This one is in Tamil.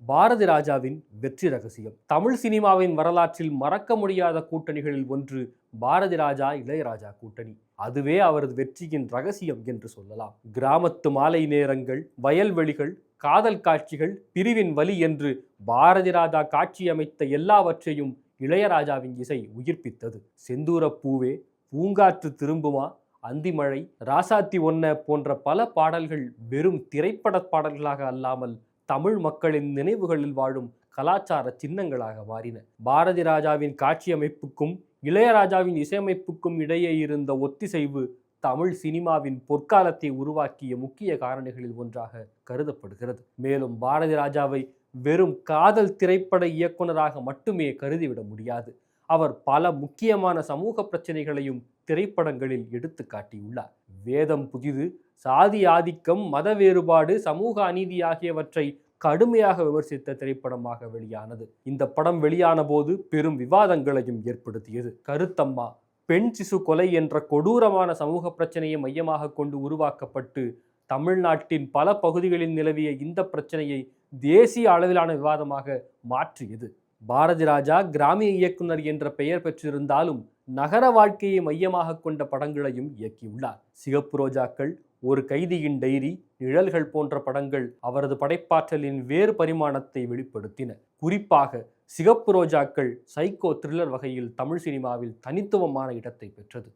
பாரதி ராஜாவின் வெற்றி ரகசியம். தமிழ் சினிமாவின் வரலாற்றில் மறக்க முடியாத கூட்டணிகளில் ஒன்று பாரதி ராஜா இளையராஜா கூட்டணி. அதுவே அவரது வெற்றியின் ரகசியம் என்று சொல்லலாம். கிராமத்து மாலை நேரங்கள், வயல்வெளிகள், காதல் காட்சிகள், பிரிவின் வலி என்று பாரதி ராஜா காட்சியமைத்த எல்லாவற்றையும் இளையராஜாவின் இசை உயிர்ப்பித்தது. செந்தூரப் பூவே, பூங்காற்று திரும்புமா, அந்திமழை, ராசாத்தி ஒன்ன போன்ற பல பாடல்கள் வெறும் திரைப்பட பாடல்களாக அல்லாமல் தமிழ் மக்களின் நினைவுகளில் வாழும் கலாச்சார சின்னங்களாக மாறின. பாரதி ராஜாவின் காட்சியமைப்புக்கும் இளையராஜாவின் இசையமைப்புக்கும் இடையே இருந்த ஒத்திசைவு தமிழ் சினிமாவின் பொற்காலத்தை உருவாக்கிய முக்கிய காரணிகளில் ஒன்றாக கருதப்படுகிறது. மேலும் பாரதி ராஜாவை வெறும் காதல் திரைப்பட இயக்குனராக மட்டுமே கருதிவிட முடியாது. அவர் பல முக்கியமான சமூக பிரச்சனைகளையும் திரைப்படங்களில் எடுத்து காட்டியுள்ளார். வேதம் புதிது, சாதி ஆதிக்கம், மத வேறுபாடு, சமூக அநீதி ஆகியவற்றை கடுமையாக விமர்சித்த திரைப்படமாக வெளியானது. இந்த படம் வெளியான போது பெரும் விவாதங்களையும் ஏற்படுத்தியது. கருத்தம்மா, பெண் சிசு கொலை என்ற கொடூரமான சமூக பிரச்சனையை மையமாக கொண்டு உருவாக்கப்பட்டு தமிழ்நாட்டின் பல பகுதிகளில் நிலவிய இந்த பிரச்சனையை தேசிய அளவிலான விவாதமாக மாற்றியது. பாரதி ராஜா கிராமிய இயக்குனர் என்ற பெயர் பெற்றிருந்தாலும் நகர வாழ்க்கையை மையமாக கொண்ட படங்களையும் இயக்கியுள்ளார். சிகப்பு ரோஜாக்கள், ஒரு கைதியின் டைரி, நிழல்கள் போன்ற படங்கள் அவரது படைப்பாற்றலின் வேறு பரிமாணத்தை வெளிப்படுத்தின. குறிப்பாக சிகப்பு ரோஜாக்கள் சைக்கோ த்ரில்லர் வகையில் தமிழ் சினிமாவில் தனித்துவமான இடத்தை பெற்றது.